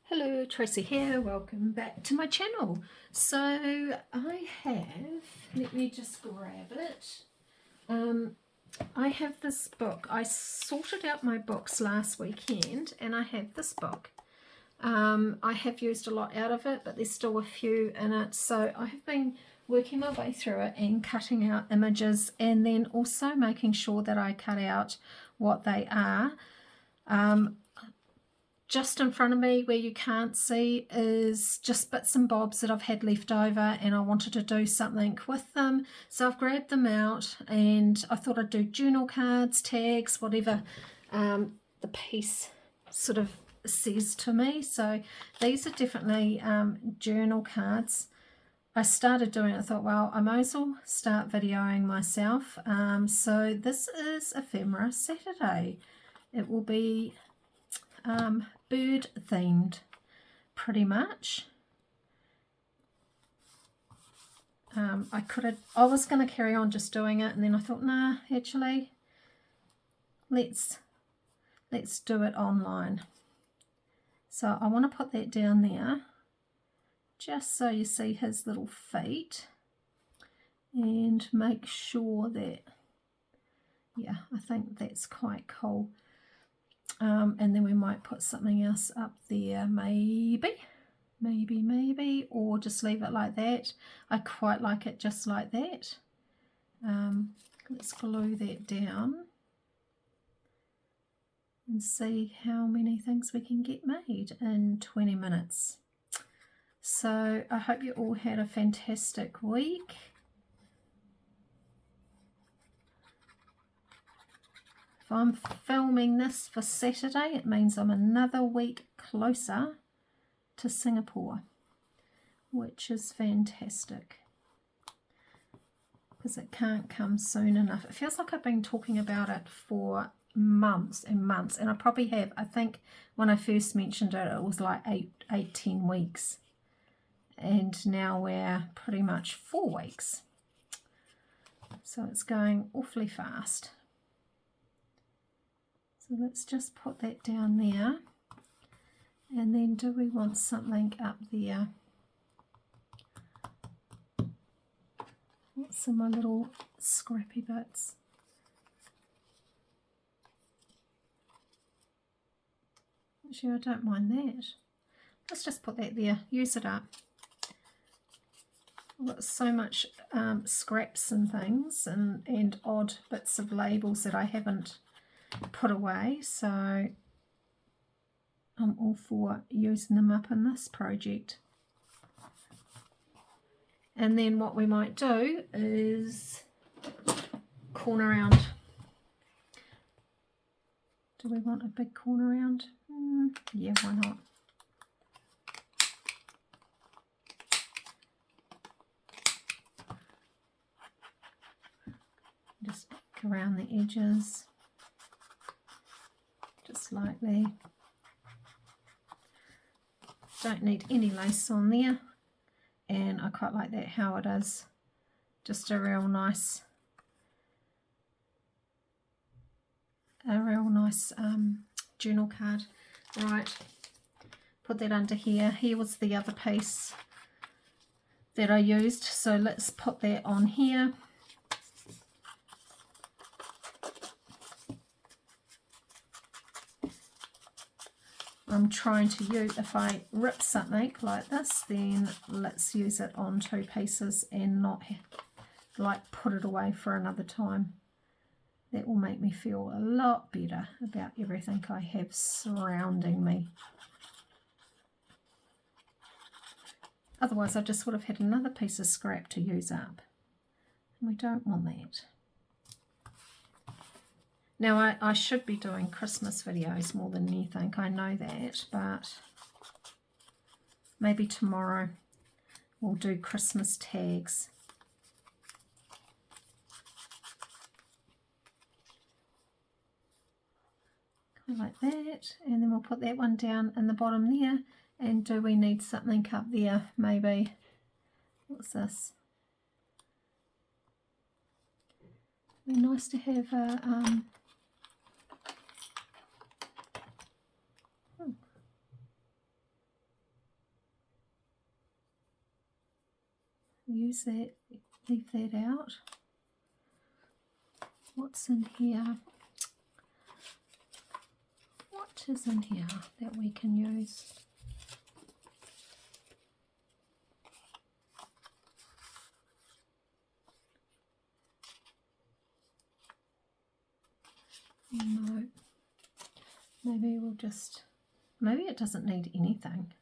Hello, Tracy here. Welcome back to my channel. So I have, let me just grab it. I have this book. I sorted out my books last weekend and I have this book. I have used a lot out of it, but there's still a few in it. So I have been working my way through it and cutting out images and then also making sure that I cut out what they are. Just in front of me where you can't see is just bits and bobs that I've had left over and I wanted to do something with them. So I've grabbed them out and I thought I'd do journal cards, tags, whatever the piece sort of says to me. So these are definitely journal cards. I started doing it, I thought, well, I might as well start videoing myself. So this is Ephemera Saturday. It will be bird themed pretty much. I was going to carry on just doing it and then I thought, nah, actually let's do it online. So I want to put that down there just so you see his little feet and make sure that, yeah, I think that's quite cool. And then we might put something else up there, maybe, or just leave it like that. I quite like it just like that. Let's glue that down and see how many things we can get made in 20 minutes. So I hope you all had a fantastic week. If I'm filming this for Saturday, it means I'm another week closer to Singapore, which is fantastic because it can't come soon enough. It feels like I've been talking about it for months and months, and I probably have. I think when I first mentioned it, it was like 10 weeks, and now we're pretty much 4 weeks. So it's going awfully fast. So let's just put that down there. And then do we want something up there? What's in my little scrappy bits? Actually, I don't mind that. Let's just put that there, use it up. I've got so much scraps and things and odd bits of labels that I haven't put away, so I'm all for using them up in this project. And then what we might do is corner round. Do we want a big corner round? Yeah, why not? Just go around the edges. Just lightly. Don't need any lace on there, and I quite like that how it is. Just a real nice journal card. Right, put that under here. Here was the other piece that I used, so let's put that on here. I'm trying to use, if I rip something like this, then let's use it on 2 pieces and not like put it away for another time. That will make me feel a lot better about everything I have surrounding me. Otherwise I just would have had another piece of scrap to use up. And we don't want that. Now, I should be doing Christmas videos more than anything, I know that, but maybe tomorrow we'll do Christmas tags. Kind of like that, and then we'll put that one down in the bottom there. And do we need something up there, maybe? What's this? It'd be nice to have a... use that, leave that out. What's in here? What is in here that we can use? No, maybe we'll just, maybe it doesn't need anything.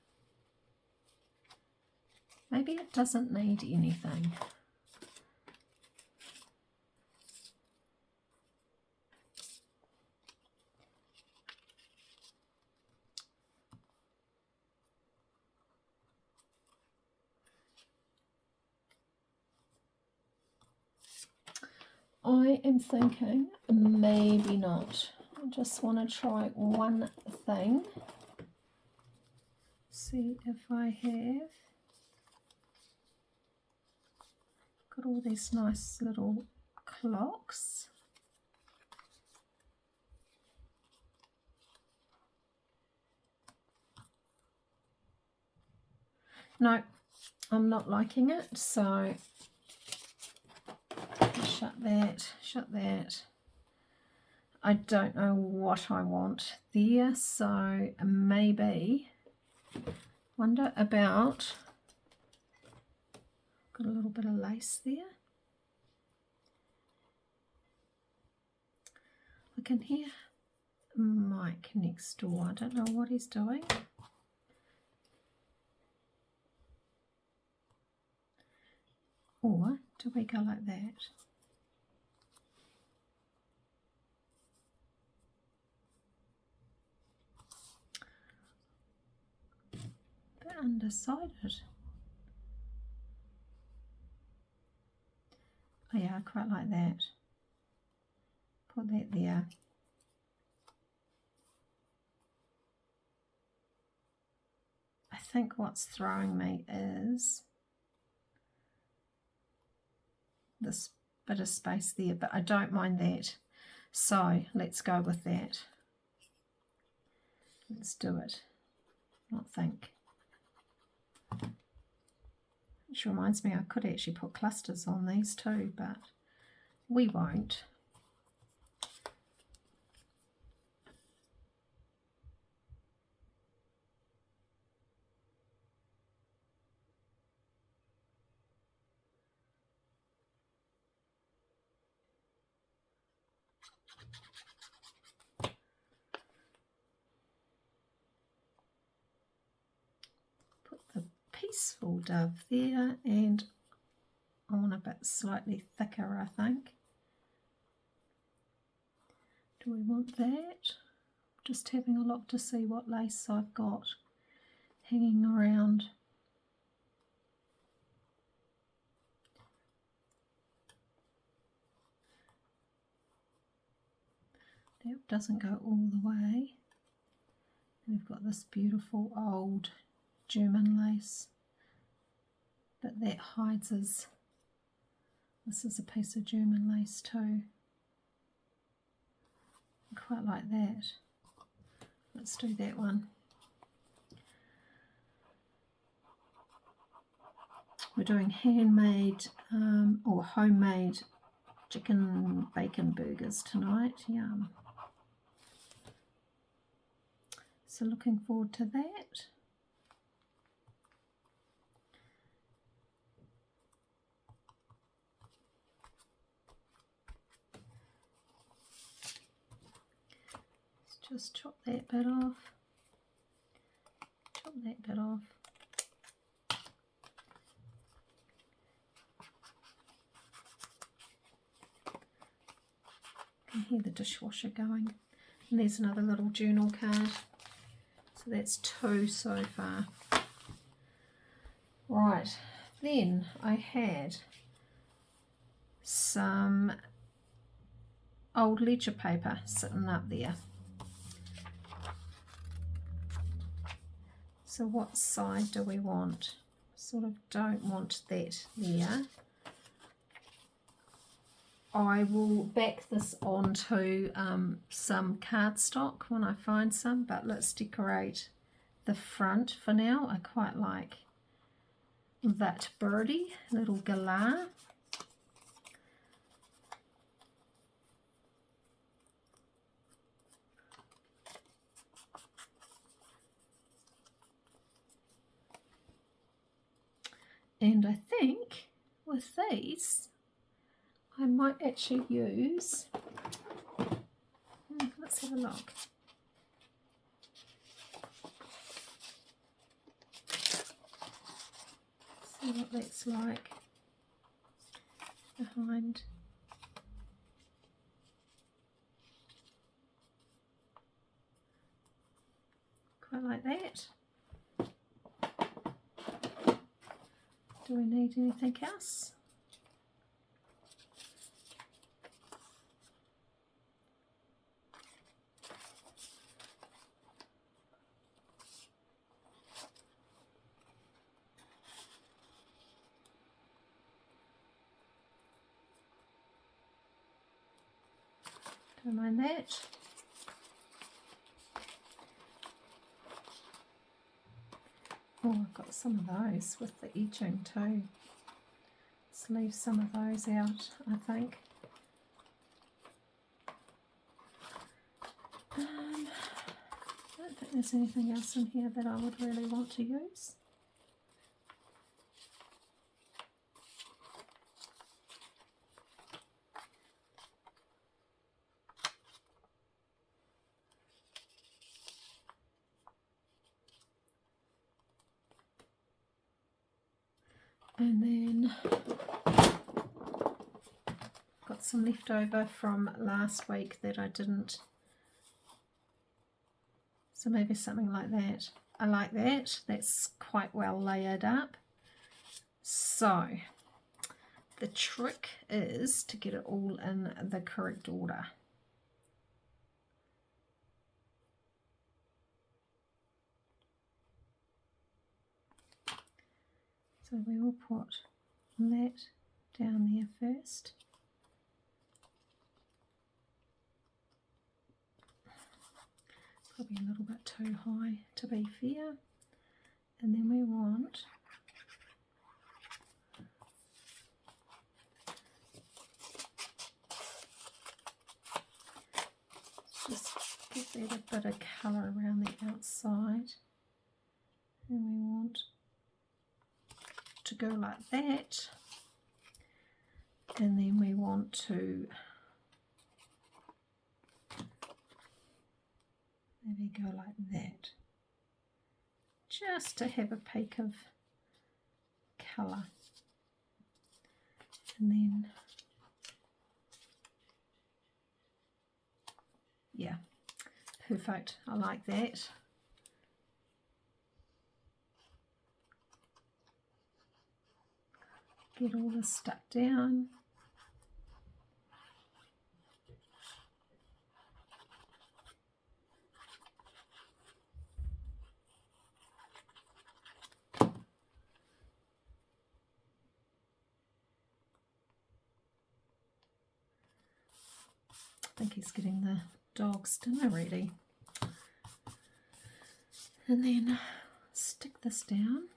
Maybe it doesn't need anything. I am thinking maybe not. I just want to try one thing. See if I have got all these nice little clocks. No, I'm not liking it, so shut that, shut that. I don't know what I want there, so maybe wonder about, got a little bit of lace there. I can hear Mike next door. I don't know what he's doing. Or do we go like that? Bit undecided. Oh yeah, I quite like that. Put that there. I think what's throwing me is this bit of space there, but I don't mind that. So let's go with that. Let's do it. Not think. Which reminds me, I could actually put clusters on these too, but we won't. Put the peaceful dove there, and I want a bit slightly thicker, I think. Do we want that? Just having a look to see what lace I've got hanging around. That doesn't go all the way. We've got this beautiful old German lace, but that hides us. This is a piece of German lace too. I quite like that. Let's do that one. We're doing handmade or homemade chicken bacon burgers tonight. Yum. So looking forward to that. Let's just chop that bit off. Chop that bit off. I can hear the dishwasher going. And there's another little journal card. So that's 2 so far. Right, then I had some old ledger paper sitting up there. So what side do we want? Sort of don't want that there. I will back this onto some cardstock when I find some, but let's decorate the front for now. I quite like that birdie, little galah. And I think with these, I might actually use, let's have a look. See what that's like behind. Quite like that. Do we need anything else? Don't mind that. Oh, I've got some of those with the edging too. Let's leave some of those out, I think. I don't think there's anything else in here that I would really want to use. And then got some leftover from last week that I didn't, so maybe something like that. I like that, that's quite well layered up. So the trick is to get it all in the correct order. So we will put that down there first. Probably a little bit too high to be fair. And then we want just give that a bit of colour around the outside. And we want to go like that, and then we want to maybe go like that, just to have a peak of colour. And then, yeah, perfect, I like that. Get all this stuck down. I think he's getting the dog's dinner ready. And then stick this down.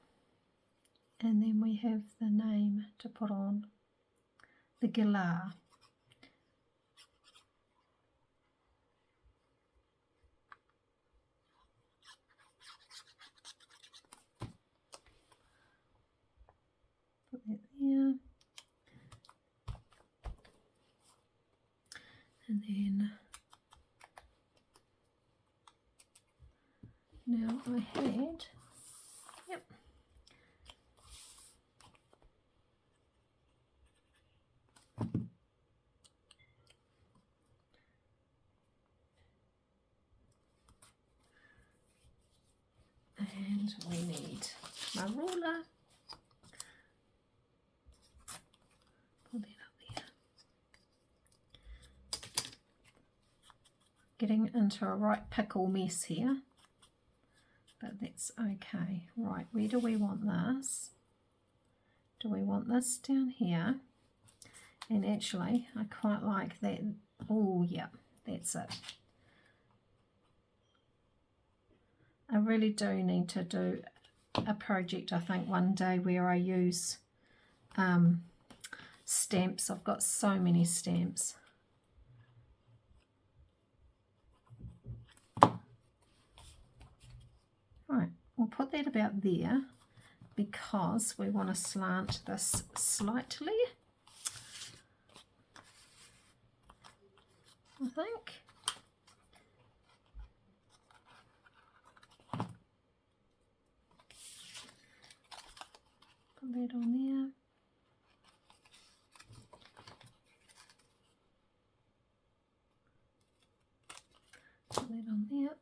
And then we have the name to put on the galah. Put that there. And then now I had, yep. And we need my ruler. Pull that up there. Getting into a right pickle mess here, but that's okay. Right, where do we want this? Do we want this down here? And actually, I quite like that. Oh, yeah, that's it. I really do need to do a project, I think, one day where I use stamps. I've got so many stamps. Right, we'll put that about there because we want to slant this slightly, I think. Put that on there. Put that on there.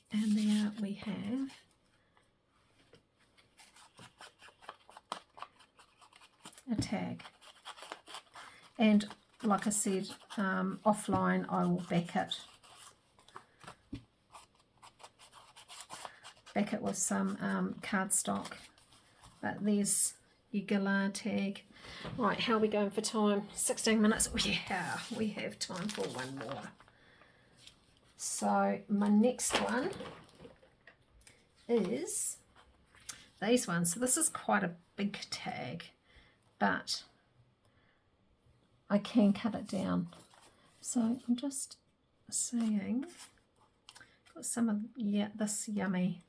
And there we have a tag. And like I said, offline I will back it with some cardstock. But there's your galah tag. Right, how are we going for time? 16 minutes. Oh, yeah, we have time for one more. So my next one is these ones. So this is quite a big tag, but I can cut it down. So I'm just saying, got some of this yummy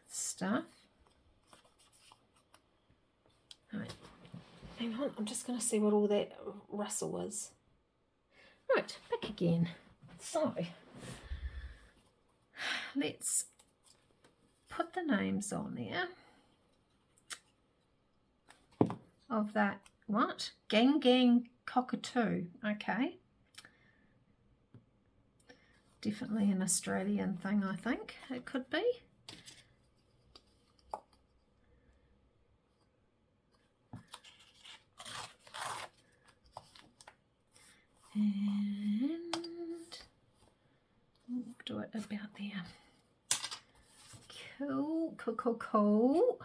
stuff. Right, hang on, I'm just going to see what all that rustle is. Right, back again. So let's put the names on there of that, what? Gang Gang Cockatoo, okay. Definitely an Australian thing, I think it could be. And we'll do it about there. Cool, cool, cool, cool.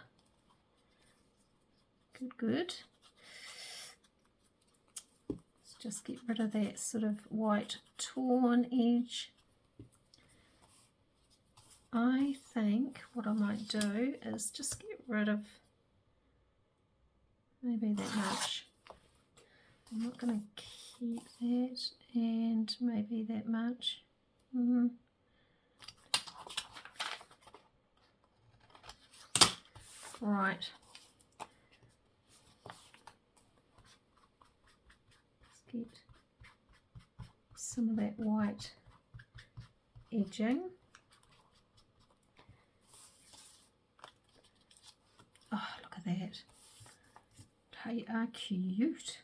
Good, good. Let's just get rid of that sort of white torn edge. I think what I might do is just get rid of maybe that much. I'm not going to keep that, and maybe that much. Right. Let's get some of that white edging. Oh, look at that. They are cute.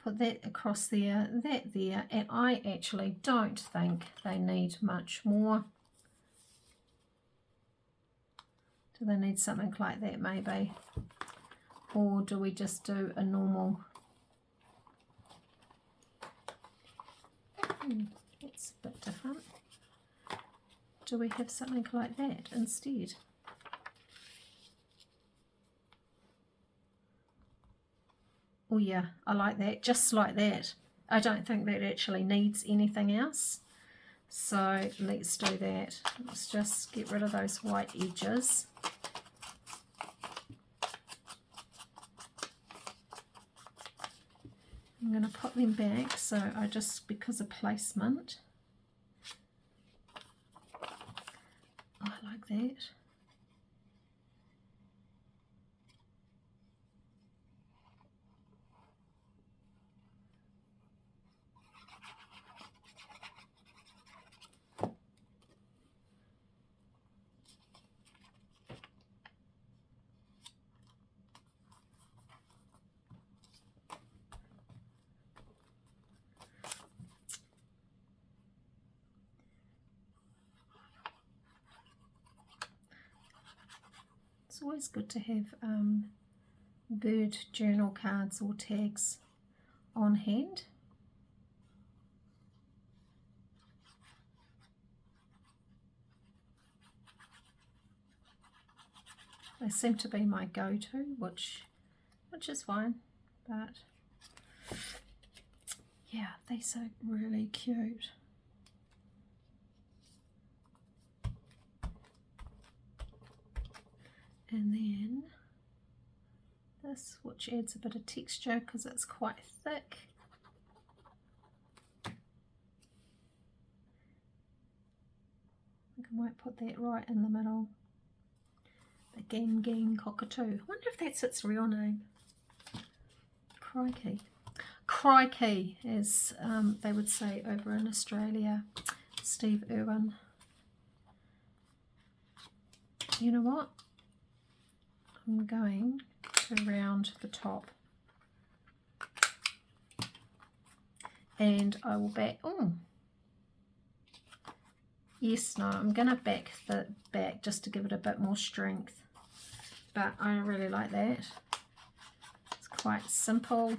Put that across there, that there, and I actually don't think they need much more. Do they need something like that maybe? Or do we just do a normal? That's a bit different. Do we have something like that instead? Oh yeah, I like that, just like that. I don't think that actually needs anything else. So let's do that. Let's just get rid of those white edges. I'm going to put them back, so I just, because of placement. I like that. It's always good to have bird journal cards or tags on hand. They seem to be my go-to, which is fine, but yeah, these are really cute. And then this, which adds a bit of texture because it's quite thick. I think I might put that right in the middle. The Gang Gang Cockatoo. I wonder if that's its real name. Crikey. Crikey, as they would say over in Australia. Steve Irwin. You know what? I'm going to round the top. And I will back, oh, yes, no, I'm going to back the back just to give it a bit more strength. But I really like that. It's quite simple.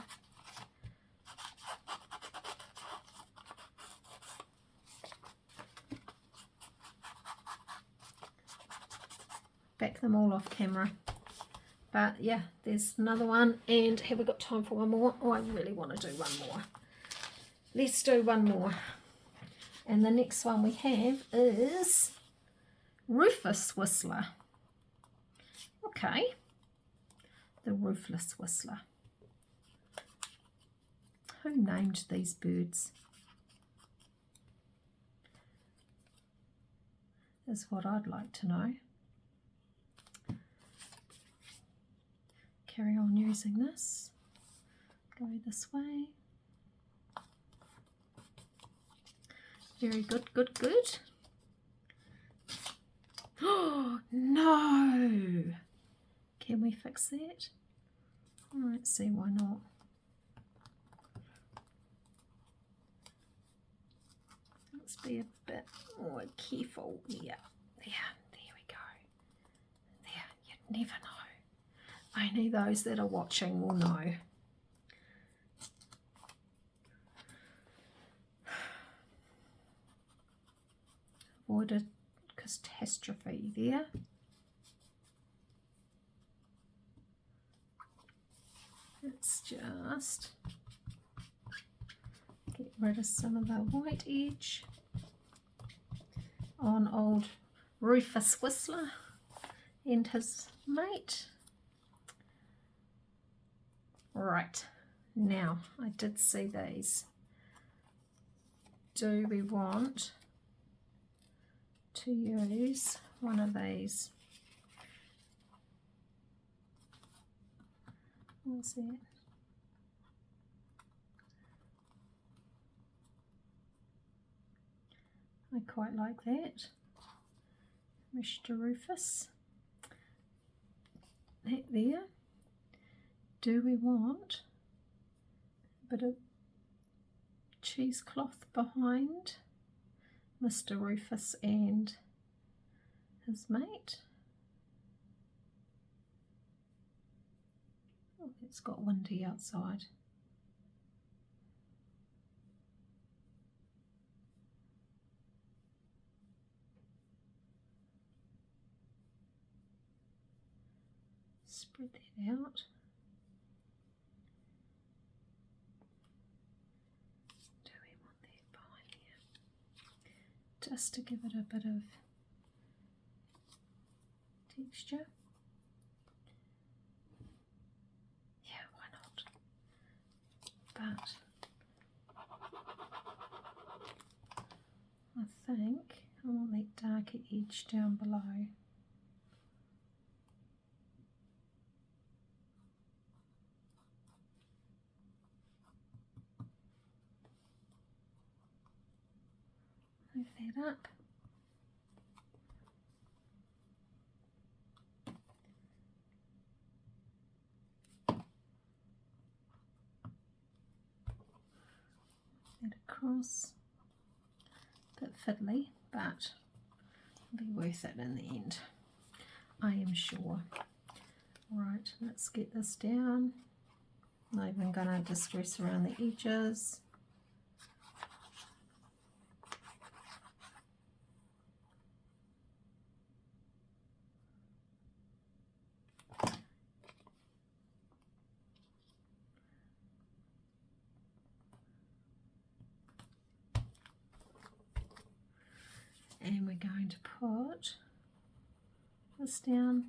Back them all off camera. But yeah, there's another one. And have we got time for one more? Oh, I really want to do one more. Let's do one more. And the next one we have is Rufus Whistler. Okay. The Rufus Whistler. Who named these birds? Is what I'd like to know. Carry on using this. Go this way. Very good, good, good. Oh, no! Can we fix that? Let's see, why not? Let's be a bit more careful. Yeah, there we go. There, you'd never know. Only those that are watching will know. Avoid a catastrophe there. Let's just get rid of some of the white edge on old Rufus Whistler and his mate. Right, now I did see these. Do we want to use one of these? What's that? I quite like that. Mr. Rufus. That there. Do we want a bit of cheesecloth behind Mr. Rufus and his mate? Oh, it's got windy outside. Spread that out. Do we want that behind here? Just to give it a bit of texture. Yeah, why not? But I think I want that darker edge down below. Move that up. That across. A bit fiddly, but it'll be worth it in the end, I am sure. Right, let's get this down. Not even going to distress around the edges. And we're going to put this down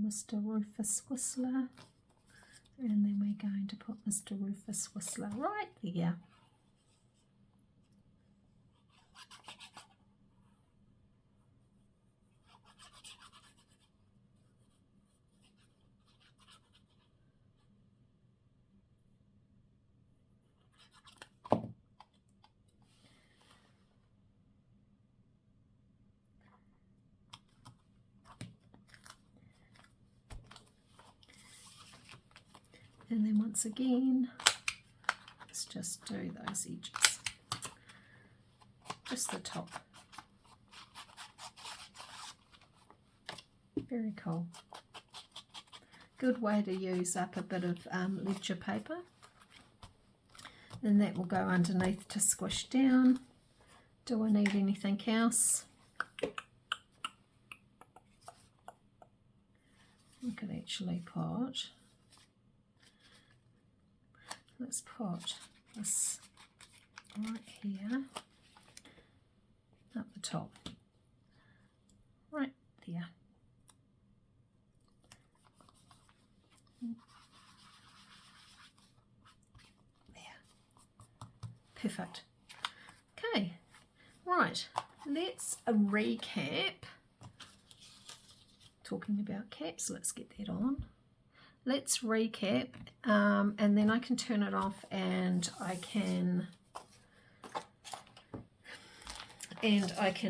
Mr. Rufus Whistler, and then we're going to put Mr. Rufus Whistler right there. And then once again, let's just do those edges, just the top. Very cool. Good way to use up a bit of ledger paper. And that will go underneath to squish down. Do I need anything else? I could actually put, let's put this right here, up the top, right there. Perfect. Okay, right, let's recap. Talking about caps, let's get that on. Let's recap, and then I can turn it off, and I can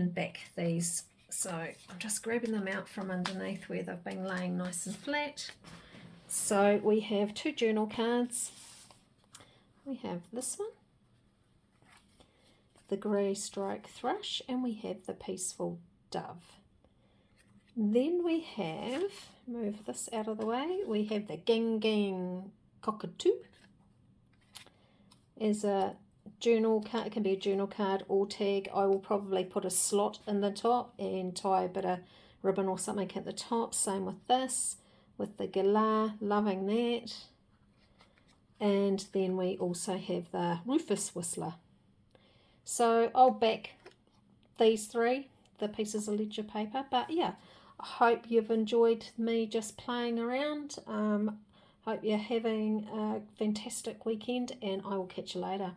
back these. So I'm just grabbing them out from underneath where they've been laying nice and flat. So we have 2 journal cards. We have this one, the grey strike thrush, and we have the peaceful dove. Then we have, move this out of the way, we have the gang gang cockatoo as a journal card. It can be a journal card or tag. I will probably put a slot in the top and tie a bit of ribbon or something at the top. Same with this, with the galah, loving that. And then we also have the Rufus Whistler. So I'll back these 3, the pieces of ledger paper. But yeah, I hope you've enjoyed me just playing around. Hope you're having a fantastic weekend, and I will catch you later.